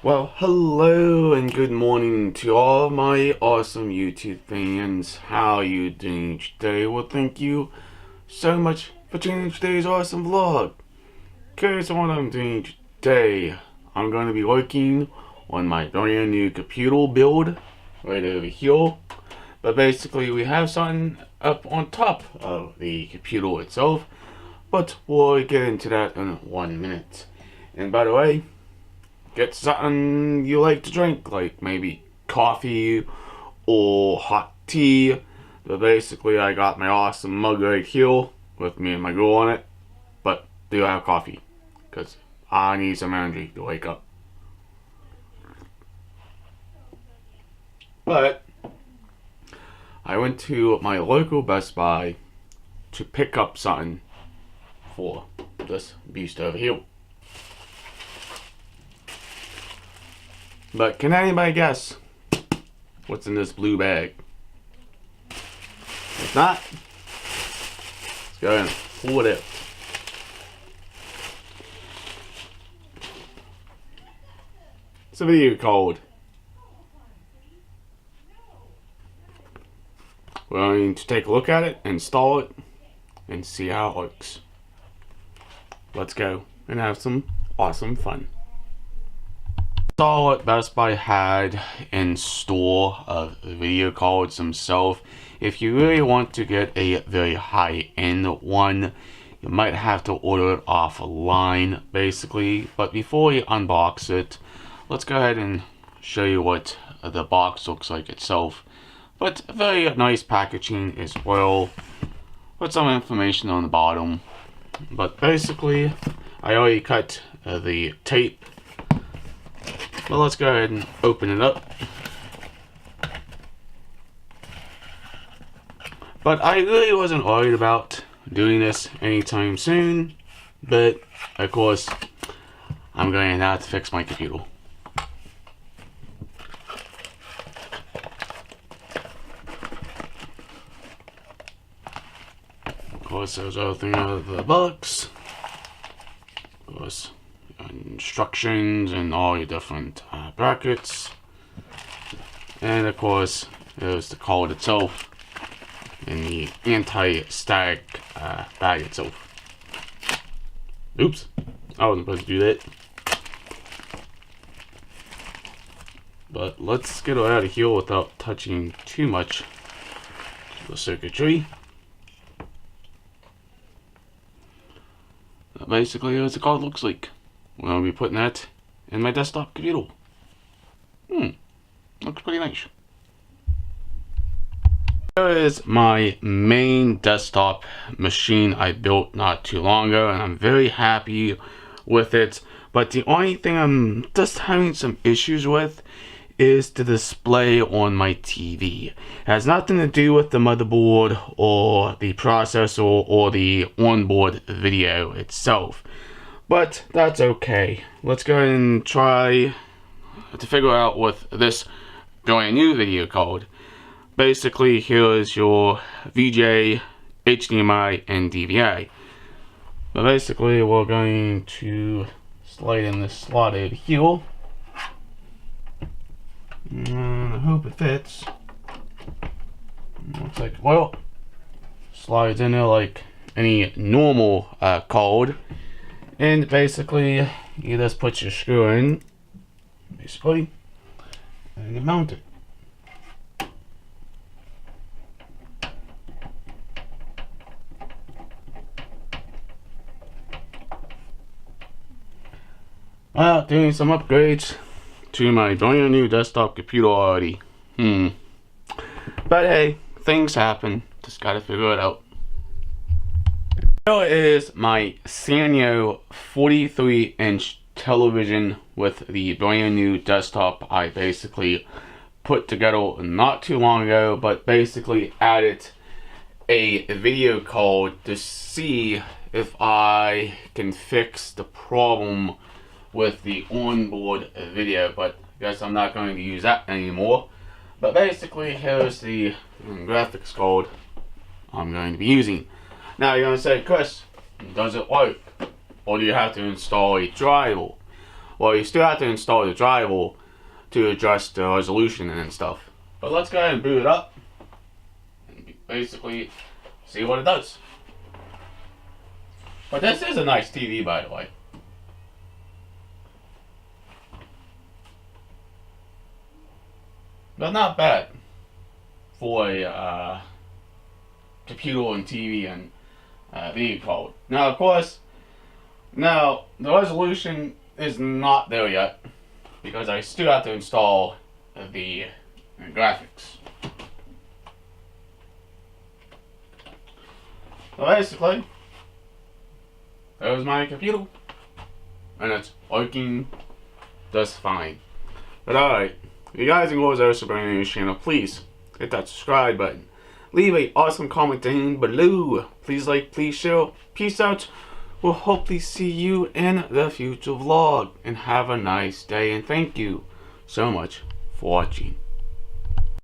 Well, hello and good morning to all my awesome YouTube fans. How are you doing today? Well, thank you so much for tuning today's awesome vlog. Okay, so what I'm doing today, I'm going to be working on my brand new computer build right over here. But basically, we have something up on top of the computer itself. But we'll get into that in 1 minute. And by the way, get something you like to drink, like maybe coffee or hot tea. But basically, I got my awesome mug right here with me and my girl on it. But do have coffee, because I need some energy to wake up. But I went to my local Best Buy to pick up something for this beast over here. But can anybody guess what's in this blue bag? If not, let's go ahead and pull it out. It's a video called. We're going to take a look at it, install it, and see how it works. Let's go and have some awesome fun. All what Best Buy had in store of video cards themselves. If you really want to get a very high-end one, you might have to order it offline, basically. But before we unbox it, let's go ahead and show you what the box looks like itself. But very nice packaging as well, with some information on the bottom. But basically, I already cut the tape. Well, let's go ahead and open it up. But I really wasn't worried about doing this anytime soon. But, of course, I'm going to have to fix my computer. Of course, there's everything out of the box. Of course, instructions and all your different brackets, and of course there's the card itself and the anti-static bag itself. Oops, I wasn't supposed to do that. But let's get it out of here without touching too much the circuitry. Basically, as the card looks like. I'm going to be putting that in my desktop computer. Looks pretty nice. Here is my main desktop machine I built not too long ago, and I'm very happy with it. But the only thing I'm just having some issues with is the display on my TV. It has nothing to do with the motherboard or the processor or the onboard video itself. But that's okay. Let's go ahead and try to figure out with this brand new video card. Basically, here is your VGA, HDMI, and DVI. But basically, we're going to slide in this slot over here. And I hope it fits. Looks like, well, slides in there like any normal card. And basically, you just put your screw in, basically, and you mount it. Well, doing some upgrades to my brand new desktop computer already. But hey, things happen. Just gotta figure it out. Here is my Sanyo 43-inch television with the brand new desktop I basically put together not too long ago, but basically added a video card to see if I can fix the problem with the onboard video, but I guess I'm not going to use that anymore. But basically, here's the graphics card I'm going to be using. Now you're going to say, Chris, does it work? Or do you have to install a driver? Well, you still have to install the driver to adjust the resolution and stuff. But let's go ahead and boot it up and basically see what it does. But this is a nice TV, by the way. But not bad for a computer and TV and video card. Now, of course, the resolution is not there yet because I still have to install the graphics. So basically, there's my computer, and it's working just fine. But alright, if you guys enjoy this supporting this channel, please hit that subscribe button. Leave a awesome comment down below. Please like, please share. Peace out. We'll hopefully see you in the future vlog. And have a nice day. And thank you so much for watching.